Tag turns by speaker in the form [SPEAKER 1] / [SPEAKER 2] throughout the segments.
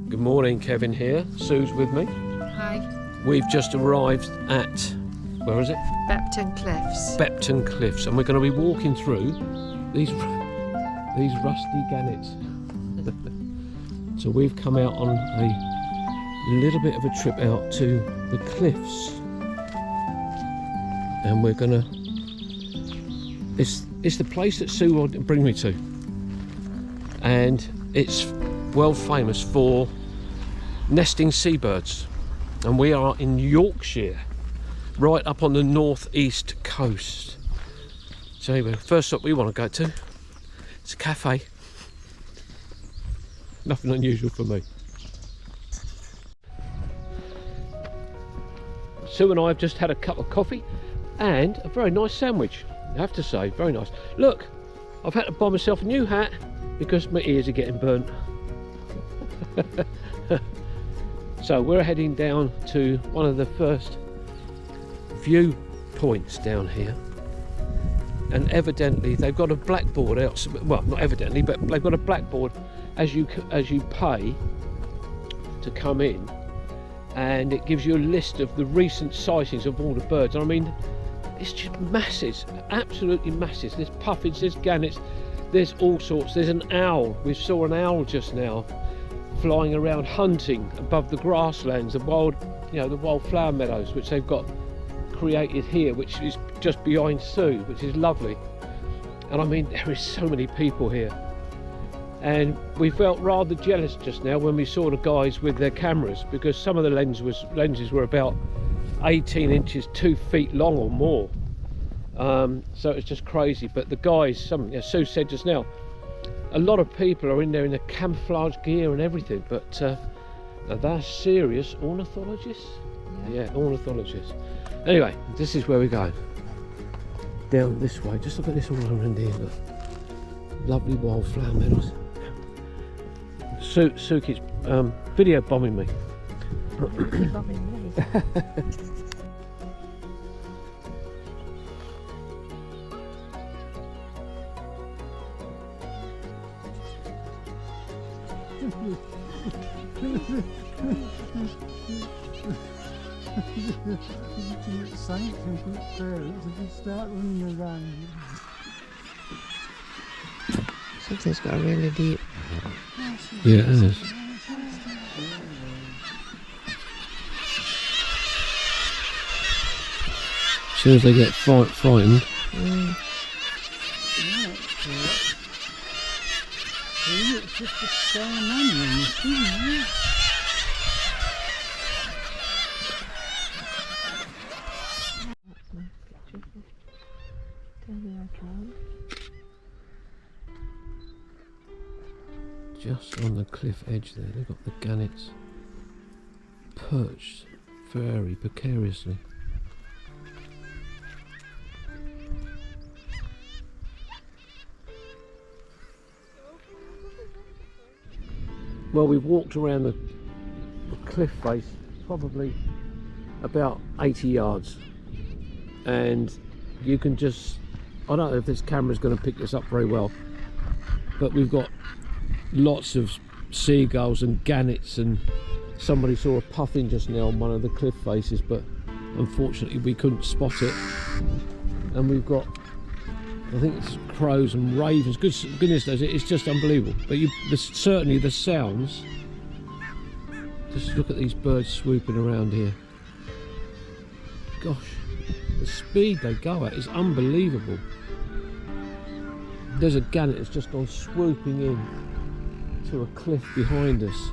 [SPEAKER 1] Good morning, Kevin here. Sue's with me.
[SPEAKER 2] Hi.
[SPEAKER 1] We've just arrived at, where is it?
[SPEAKER 2] Bempton Cliffs.
[SPEAKER 1] Bempton Cliffs, and we're going to be walking through these rusty gannets. So we've come out on a little bit of a trip out to the cliffs, and we're gonna. It's the place that Sue wanted to bring me to, and it's world famous for nesting seabirds, and we are in Yorkshire, right up on the northeast coast. So anyway, first stop we want to go to, it's a cafe. Nothing unusual for me. Sue and I have just had a cup of coffee and a very nice sandwich, I have to say, very nice. Look, I've had to buy myself a new hat because my ears are getting burnt. So we're heading down to one of the first view points down here, and evidently they've got a blackboard out. Well, not evidently, but they've got a blackboard as you pay to come in, and it gives you a list of the recent sightings of all the birds. I mean, it's just masses, absolutely masses. There's puffins, there's gannets, there's all sorts. There's an owl. We saw an owl just now flying around hunting above the grasslands, the wild flower meadows, which they've got created here, which is just behind Sue, which is lovely. And I mean, there is so many people here, and we felt rather jealous just now when we saw the guys with their cameras, because some of the lenses were about 18 inches, 2 feet long or more. So it's just crazy. But the guys, Sue said just now, a lot of people are in there in the camouflage gear and everything, but now they're serious ornithologists. Yeah, ornithologists. Anyway, this is where we go. Down this way. Just look at this all around here. Look. Lovely wildflower meadows. Sue keeps video bombing me.
[SPEAKER 2] Bombing me. Something's got really deep.
[SPEAKER 1] Yeah, it is. As soon as they get frightened.
[SPEAKER 3] It's just a stone onion, isn't it?
[SPEAKER 1] Just on the cliff edge there, they've got the gannets perched very precariously. Well, we've walked around the cliff face probably about 80 yards, and you can just, I don't know if this camera's going to pick this up very well, but we've got lots of seagulls and gannets, and somebody saw a puffin just now on one of the cliff faces, but unfortunately we couldn't spot it. And we've got, I think it's crows and ravens. Goodness knows, it's just unbelievable. But certainly the sounds, just look at these birds swooping around here. Gosh, the speed they go at is unbelievable. There's a gannet that's just gone swooping in to a cliff behind us,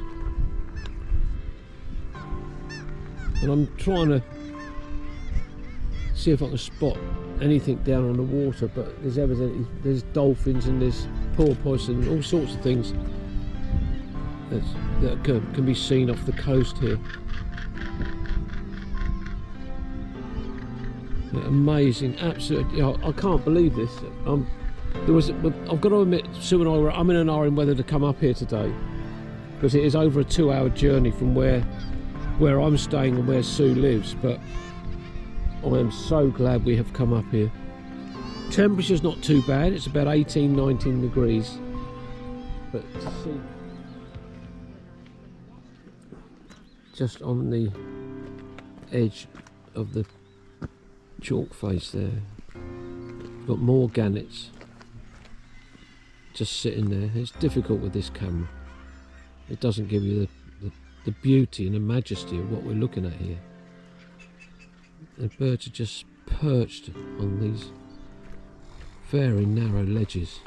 [SPEAKER 1] and I'm trying to see if I can spot anything down on the water, but there's dolphins and there's porpoise and all sorts of things that can be seen off the coast here. Amazing, absolutely. I can't believe this. I've got to admit, Sue and I were umming and ahhing whether to come up here today, because it is over a 2-hour journey from where I'm staying and where Sue lives, but I am so glad we have come up here. Temperature's not too bad, it's about 18-19 degrees, but to see just on the edge of the chalk face there. We've got more gannets just sitting there. It's difficult with this camera. It doesn't give you the beauty and the majesty of what we're looking at here. The birds are just perched on these very narrow ledges.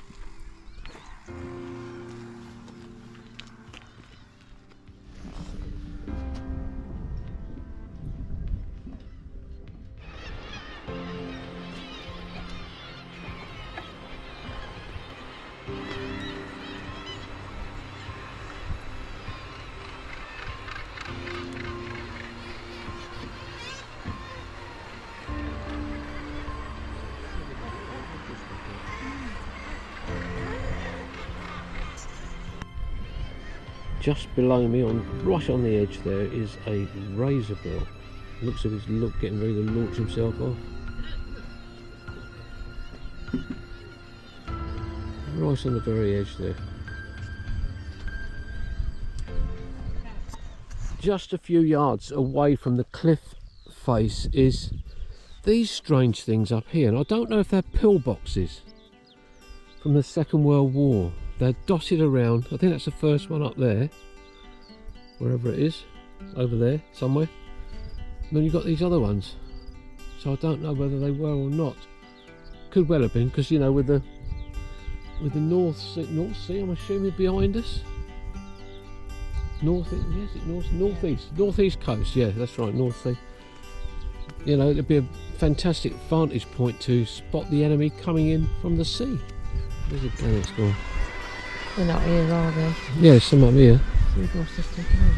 [SPEAKER 1] Just below me, right on the edge there, is a razorbill. Looks as if he's getting ready to launch himself off. Right on the very edge there. Just a few yards away from the cliff face is these strange things up here, and I don't know if they're pillboxes from the Second World War. They're dotted around. I think that's the first one up there, wherever it is, over there somewhere. And then you've got these other ones, so I don't know whether they were or not. Could well have been, because you know, with the North Sea, I'm assuming behind us. Northeast coast. Yeah, that's right, North Sea. You know, it'd be a fantastic vantage point to spot the enemy coming in from the sea. Where's the gannets gone?
[SPEAKER 2] They're not here, are they?
[SPEAKER 1] Yeah, some up here.
[SPEAKER 2] Seagulls just taken out.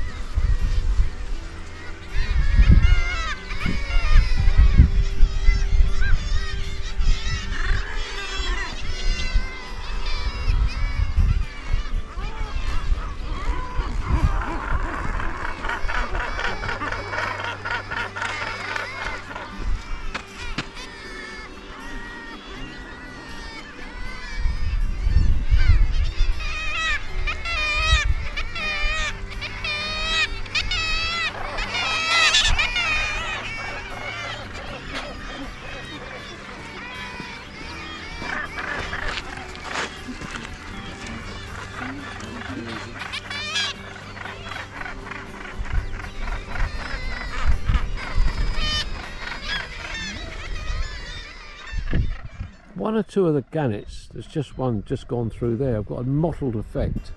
[SPEAKER 1] One or two of the gannets, there's just one just gone through there. I've got a mottled effect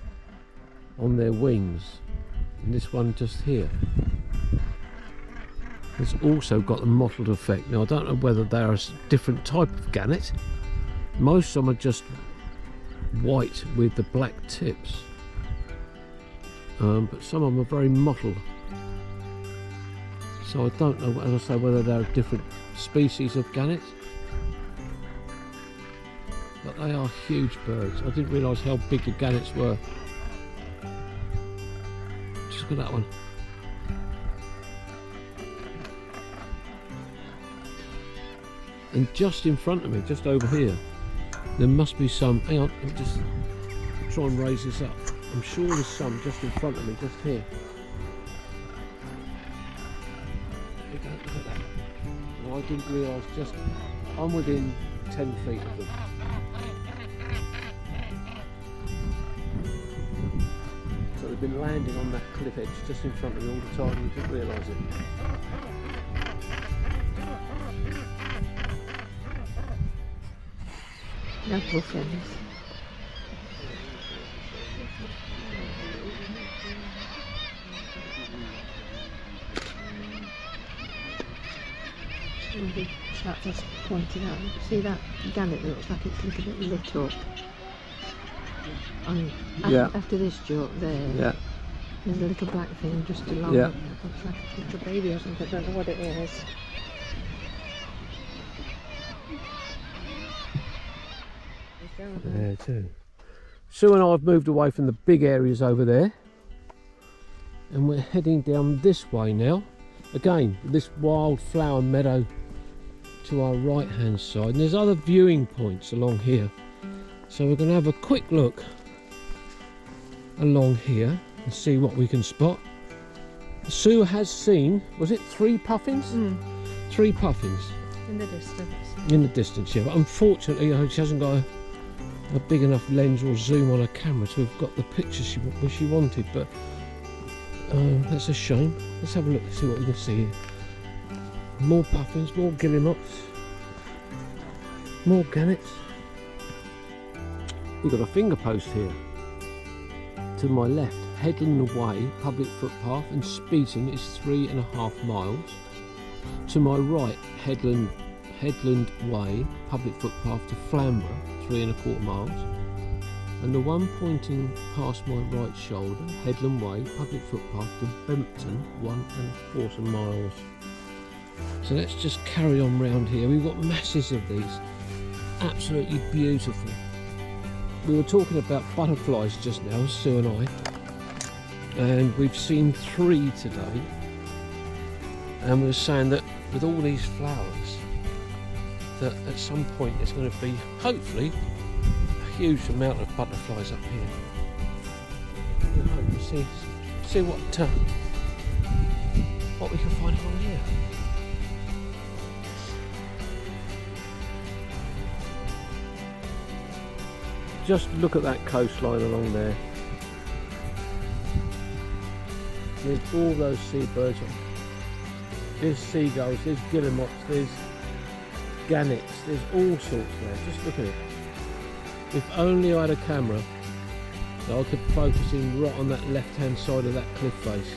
[SPEAKER 1] on their wings, and this one just here. It's also got a mottled effect. Now I don't know whether they're a different type of gannet. Most of them are just white with the black tips, but some of them are very mottled. So I don't know, as I say, whether they're a different species of gannet. But they are huge birds. I didn't realise how big the gannets were. Just look at that one. And just in front of me, just over here, there must be some. Hang on, let me just try and raise this up. I'm sure there's some just in front of me, just here. Look at that. No, I didn't realise, just I'm within 10 feet of them. So they've been landing on that cliff edge just in front of me all the time, and you didn't realise it.
[SPEAKER 2] No puffins. The chap just pointed out, see that gannet that looks like it's a little bit lit up? And after this joke there, there's a little black thing just along it. It looks like a little baby or something, I don't know what it is.
[SPEAKER 1] There too. Sue and I have moved away from the big areas over there, and we're heading down this way now. Again, this wildflower meadow to our right hand side, and there's other viewing points along here. So we're going to have a quick look along here and see what we can spot. Sue has seen, was it 3 puffins? 3 puffins.
[SPEAKER 2] In the distance.
[SPEAKER 1] In the distance, yeah. But unfortunately, she hasn't got a big enough lens or zoom on her camera to have got the picture she wanted. But that's a shame. Let's have a look and see what we can see here. More puffins, more guillemots, more gannets. We've got a finger post here. To my left, Headland Way, public footpath, and Speeton is 3.5 miles. To my right, Headland Way, public footpath to Flamborough, 3.25 miles. And the one pointing past my right shoulder, Headland Way, public footpath to Bempton, 1.25 miles. So let's just carry on round here. We've got masses of these, absolutely beautiful. We were talking about butterflies just now, Sue and I, and we've seen 3 today. And we were saying that with all these flowers, that at some point there's going to be, hopefully, a huge amount of butterflies up here. We hope to see what we can find on here. Just look at that coastline along there. There's all those seabirds. There's seagulls, there's guillemots, there's gannets, there's all sorts there. Just look at it. If only I had a camera, I could focus in right on that left hand side of that cliff face.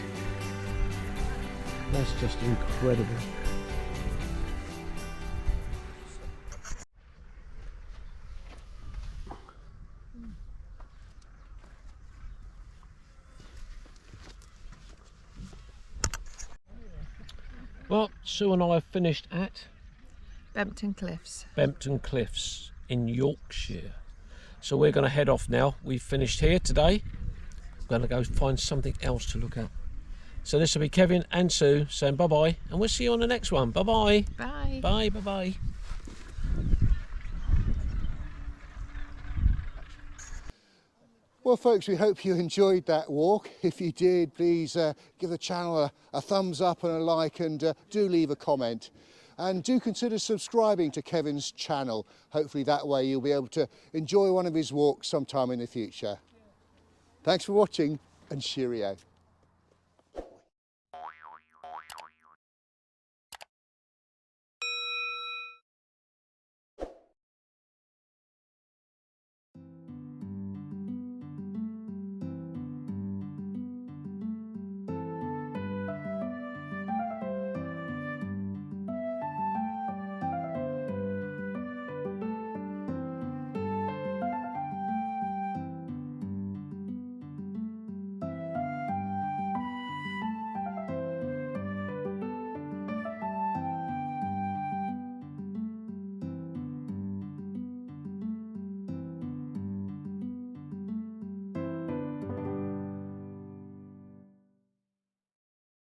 [SPEAKER 1] That's just incredible. Well, Sue and I have finished at
[SPEAKER 2] Bempton Cliffs.
[SPEAKER 1] Bempton Cliffs in Yorkshire. So we're going to head off now. We've finished here today. We're going to go find something else to look at. So this will be Kevin and Sue saying bye-bye, and we'll see you on the next one. Bye-bye.
[SPEAKER 2] Bye.
[SPEAKER 1] Bye, bye-bye.
[SPEAKER 4] Well, folks, we hope you enjoyed that walk. If you did, please give the channel a thumbs up and a like, and do leave a comment. And do consider subscribing to Kevin's channel. Hopefully that way you'll be able to enjoy one of his walks sometime in the future. Thanks for watching, and cheerio.